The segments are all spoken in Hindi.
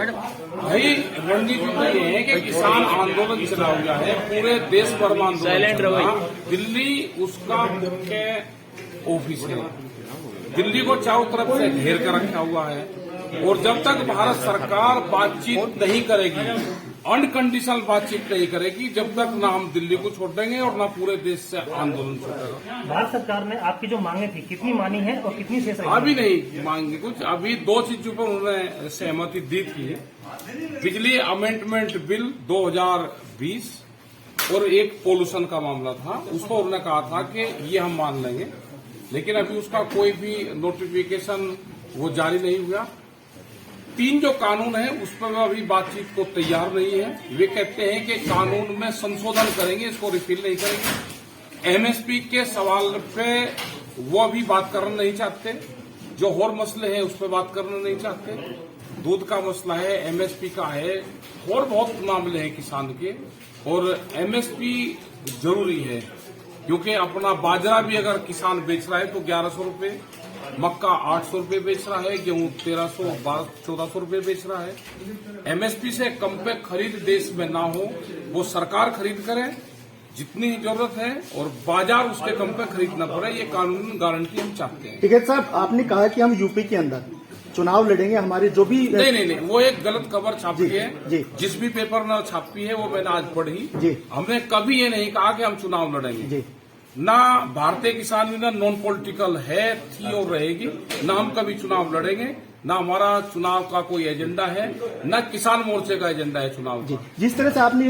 भाई रणनीति तो ये है कि किसान आंदोलन चला हुआ है, पूरे देश भर में आंदोलन चल रहा है। दिल्ली उसका मुख्य ऑफिस है, दिल्ली को चारों तरफ से घेर कर रखा हुआ है और जब तक भारत सरकार बातचीत नहीं करेगी, अनकंडीशनल बातचीत नहीं करेगी, जब तक ना हम दिल्ली को छोड़ देंगे और ना पूरे देश से आंदोलन छोड़ेगा। भारत सरकार ने आपकी जो मांगे थी कितनी मानी है और कितनी शेष रही? अभी नहीं मांगी कुछ, अभी दो चीजों पर उन्होंने सहमति दी थी। बिजली अमेंडमेंट बिल 2020 और एक पोल्यूशन का मामला था, उसको उन्होंने कहा था कि ये हम मान लेंगे, लेकिन अभी उसका कोई भी नोटिफिकेशन वो जारी नहीं हुआ। 3 जो कानून है उस पर अभी बातचीत को तैयार नहीं है। वे कहते हैं कि कानून में संशोधन करेंगे, इसको रिफिल नहीं करेंगे। एमएसपी के सवाल पे वो अभी बात करना नहीं चाहते, जो और मसले हैं उस पर बात करना नहीं चाहते। दूध का मसला है, एमएसपी का है, और बहुत मामले हैं किसान के। और एमएसपी जरूरी है क्योंकि अपना बाजरा भी अगर किसान बेच रहा है तो 1100 रूपये, मक्का 800 रूपये बेच रहा है, गेहूं 1300-1400 रूपये बेच रहा है। एमएसपी से कम पे खरीद देश में ना हो, वो सरकार खरीद करे जितनी जरूरत है और बाजार उसके कम पे खरीदना पड़े, ये कानून गारंटी हम चाहते हैं। टिकैत साहब, आपने कहा कि हम यूपी के अंदर चुनाव लड़ेंगे, हमारे जो भी नहीं, वो एक गलत खबर छापी है जी। जिस भी पेपर ने छापी है वो मैंने आज पढ़ी जी। हमने कभी ये नहीं कहा कि हम चुनाव लड़ेंगे जी। ना भारतीय किसान यूनियन नॉन पॉलिटिकल है, थी और रहेगी, ना हम कभी चुनाव लड़ेंगे, ना हमारा चुनाव का कोई एजेंडा है, ना किसान मोर्चे का एजेंडा है चुनाव का। जिस तरह से आपने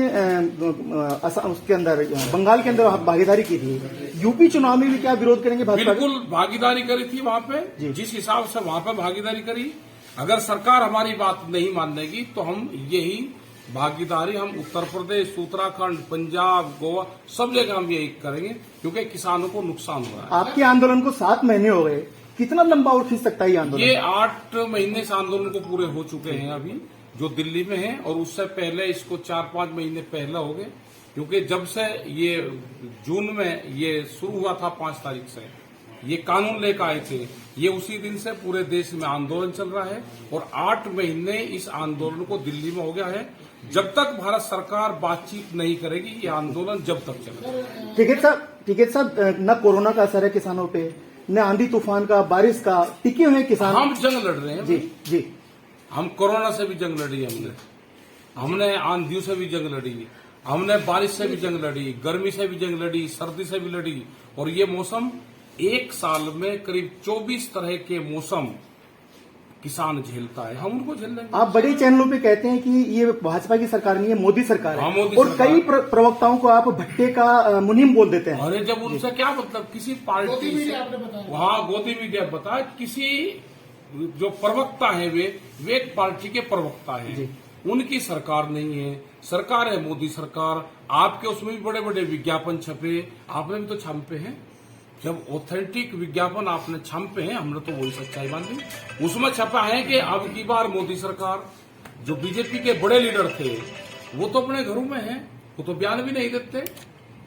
उसके अंदर बंगाल के अंदर भागीदारी की थी, यूपी चुनाव में भी क्या विरोध करेंगे भाजपा? बिल्कुल भागीदारी करी थी वहां पे, जिस हिसाब से वहां पे भागीदारी करी। अगर सरकार हमारी बात नहीं मानेगी तो हम यही भागीदारी हम उत्तर प्रदेश, उत्तराखंड, पंजाब, गोवा सब जगह हम यही करेंगे क्योंकि किसानों को नुकसान हो रहा है। आपके आंदोलन को 7 महीने हो गए, कितना लंबा और खींच सकता है ये आंदोलन? ये 8 महीने से आंदोलन को पूरे हो चुके हैं अभी, जो दिल्ली में है, और उससे पहले इसको 4-5 महीने पहले हो गए क्योंकि जब से ये जून में ये शुरू हुआ था 5 तारीख से ये कानून लेकर आए थे, ये उसी दिन से पूरे देश में आंदोलन चल रहा है और 8 महीने इस आंदोलन को दिल्ली में हो गया है। जब तक भारत सरकार बातचीत नहीं करेगी ये आंदोलन जब तक चलेगा। टिकैत साहब, न कोरोना का असर है किसानों पे, न आंधी तूफान का, बारिश का, टिके हुए किसान। हम जंग लड़ रहे हैं जी। हम कोरोना से भी जंग लड़ी, हमने आंधियों से भी जंग लड़ी, हमने बारिश से भी जंग लड़ी, गर्मी से भी जंग लड़ी, सर्दी से भी लड़ी। और ये मौसम एक साल में करीब 24 तरह के मौसम किसान झेलता है, हम उनको झेल लेंगे। आप बड़े चैनलों पे कहते हैं कि ये भाजपा की सरकार नहीं है, मोदी सरकार है, मोदी और सरकार। कई प्रवक्ताओं को आप भट्टे का मुनीम बोल देते हैं। अरे जब उनसे क्या मतलब, किसी पार्टी से वहाँ गोदी मीडिया बता, किसी जो प्रवक्ता है वे एक पार्टी के प्रवक्ता है, उनकी सरकार नहीं है, सरकार है मोदी सरकार। आपके उसमें भी बड़े बड़े विज्ञापन छपे, आपने भी तो छापे हैं। जब ऑथेंटिक विज्ञापन आपने छापे हैं, हमने तो वही सच्चाई मान ली। उसमें छपा है कि अब की बार मोदी सरकार, जो बीजेपी के बड़े लीडर थे वो तो अपने घरों में हैं, वो तो बयान भी नहीं देते।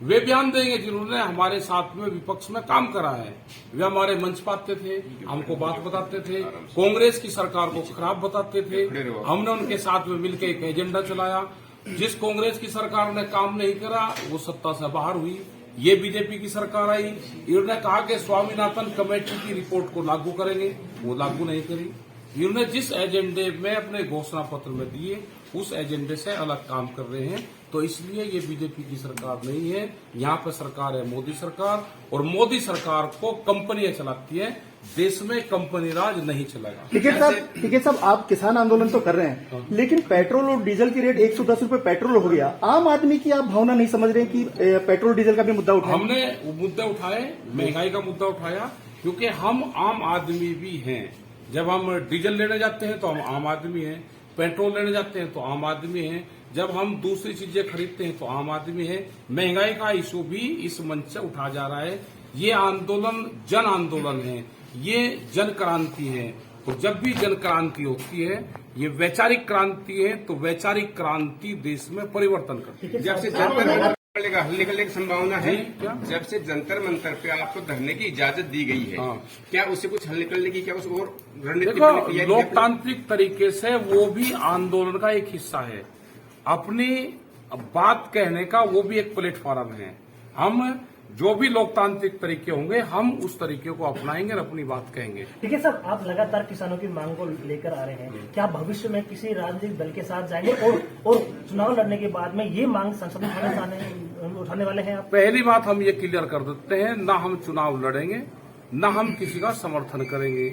वे बयान देंगे जिन्होंने हमारे साथ में विपक्ष में काम करा है, वे हमारे मंच पाते थे, हमको बात बताते थे, कांग्रेस की सरकार को खराब बताते थे, हमने उनके साथ में मिलकर एक एजेंडा चलाया। जिस कांग्रेस की सरकार ने काम नहीं करा वो सत्ता से बाहर हुई, ये बीजेपी की सरकार आई, इन्होंने कहा कि स्वामीनाथन कमेटी की रिपोर्ट को लागू करेंगे, वो लागू नहीं करी। इन्होंने जिस एजेंडे में अपने घोषणा पत्र में दिए उस एजेंडे से अलग काम कर रहे हैं, तो इसलिए ये बीजेपी की सरकार नहीं है, यहाँ पे सरकार है मोदी सरकार, और मोदी सरकार को कंपनियां चलाती है, देश में कंपनी राज नहीं चलेगा। टिकैत साहब, आप किसान आंदोलन तो कर रहे हैं, लेकिन पेट्रोल और डीजल की रेट 110 रुपए पेट्रोल हो गया, आम आदमी की आप भावना नहीं समझ रहे कि पेट्रोल डीजल का भी मुद्दा उठाया? हमने मुद्दा उठाए, महंगाई का मुद्दा उठाया, क्योंकि हम आम आदमी भी हैं। जब हम डीजल लेने जाते हैं तो हम आम आदमी हैं, पेट्रोल लेने जाते हैं तो आम आदमी हैं, जब हम दूसरी चीजें खरीदते हैं तो आम आदमी है। महंगाई का इशू भी इस मंच से उठा जा रहा है। ये आंदोलन जन आंदोलन है, ये जन क्रांति है, और जब भी जन क्रांति होती है ये वैचारिक क्रांति है, तो वैचारिक क्रांति देश में परिवर्तन करती है। निकलेगा, हल निकलने की संभावना है? जी, क्या? जब से जंतर मंतर पे आपको धरने की इजाजत दी गई है, हाँ। क्या उससे कुछ हल निकलने की क्या उस और रणनीति देखो, बनने की तैयारी है? लोकतांत्रिक तरीके से वो भी आंदोलन का एक हिस्सा है। अपनी बात कहने का वो भी एक प्लेटफॉर्म है। हम जो भी लोकतांत्रिक तरीके होंगे हम उस तरीके को अपनाएंगे और अपनी बात कहेंगे। ठीक है साहब, आप लगातार किसानों की मांग को लेकर आ रहे हैं, क्या भविष्य में किसी राजनीतिक दल के साथ जाएंगे और चुनाव लड़ने के बाद में ये मांग संसद में उठाने वाले हैं आप? पहली बात हम ये क्लियर कर देते हैं, ना हम चुनाव लड़ेंगे, ना हम किसी का समर्थन करेंगे।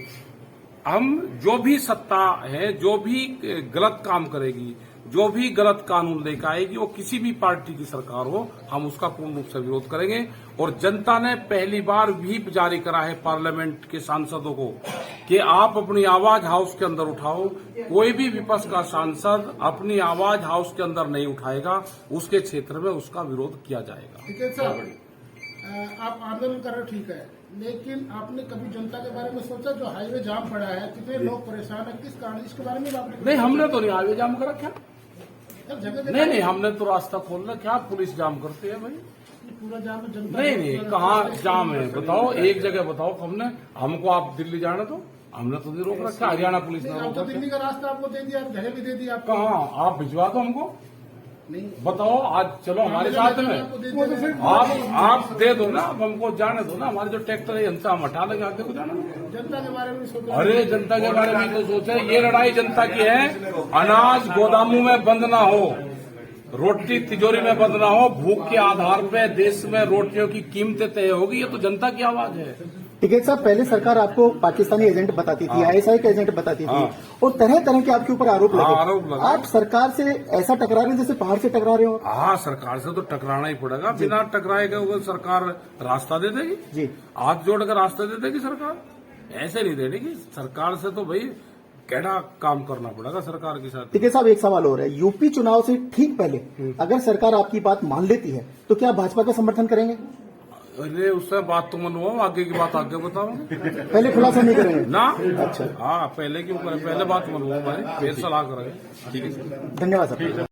हम जो भी सत्ता है, जो भी गलत काम करेगी, जो भी गलत कानून लेकर आएगी, वो किसी भी पार्टी की सरकार हो, हम उसका पूर्ण रूप से विरोध करेंगे। और जनता ने पहली बार भी जारी करा है पार्लियामेंट के सांसदों को कि आप अपनी आवाज हाउस के अंदर उठाओ। कोई भी विपक्ष का सांसद अपनी आवाज हाउस के अंदर नहीं उठाएगा, उसके क्षेत्र में उसका विरोध किया जाएगा। ठीक है साहब, आप आंदोलन कर रहे हो, ठीक है, लेकिन आपने कभी जनता के बारे में सोचा? जो हाईवे जाम पड़ा है, कितने लोग परेशान है, किस कारण, इसके बारे में आपने? नहीं, हमने तो नहीं हाईवे जाम कर रखा। जगह नहीं, हमने तो रास्ता खोलना, क्या पुलिस जाम करती है भाई? पूरा जाम है, जनता नहीं, कहाँ जाम है बताओ, एक जगह बताओ। हमको आप दिल्ली जाने दो, हमने तो नहीं रोक रखा, हरियाणा पुलिस ने आप रोक तो रखा। दिल्ली का रास्ता आपको दे दिया, जगह भी दे दी आपको। कहाँ आप भिजवा दो हमको, नहीं बताओ, आज चलो हमारे साथ में। आप दे दो ना, अब हमको जाने दो ना। हमारे जो ट्रैक्टर है हमसे हम हटा लेंगे, आगे को जाना। जनता के बारे में सोचो। अरे जनता के बारे में तो सोचे, ये लड़ाई जनता की है। अनाज गोदामों में बंद ना हो, रोटी तिजोरी में बंद ना हो, भूख के आधार पे देश में रोटियों की कीमतें तय होगी, ये तो जनता की आवाज है। टिकैत साहब, पहले सरकार आपको पाकिस्तानी एजेंट बताती थी, आईएसआई के एजेंट बताती थी, और तरह तरह के आपके ऊपर आरोप आरोप लगे। लगे। आप सरकार से ऐसा टकरा रहे हैं जैसे पहाड़ से टकरा रहे हो। हाँ, सरकार से तो टकराना ही पड़ेगा। बिना टकराएगा वो सरकार रास्ता दे देगी जी, हाथ जोड़कर रास्ता दे देगी सरकार, ऐसे नहीं दे देगी। सरकार से तो भाई कैडा काम करना पड़ेगा सरकार के साथ। टिकैत साहब, एक सवाल और है, यूपी चुनाव से ठीक पहले अगर सरकार आपकी बात मान लेती है तो क्या भाजपा का समर्थन करेंगे? अरे उससे बात तो मनवाओ, आगे की बात आगे बताओ। पहले खुलासा नहीं करेंगे ना, अच्छा, हाँ, पहले क्यों करें, पहले बात मनवाओ भाई, फिर सलाह करेंगे। धन्यवाद सर।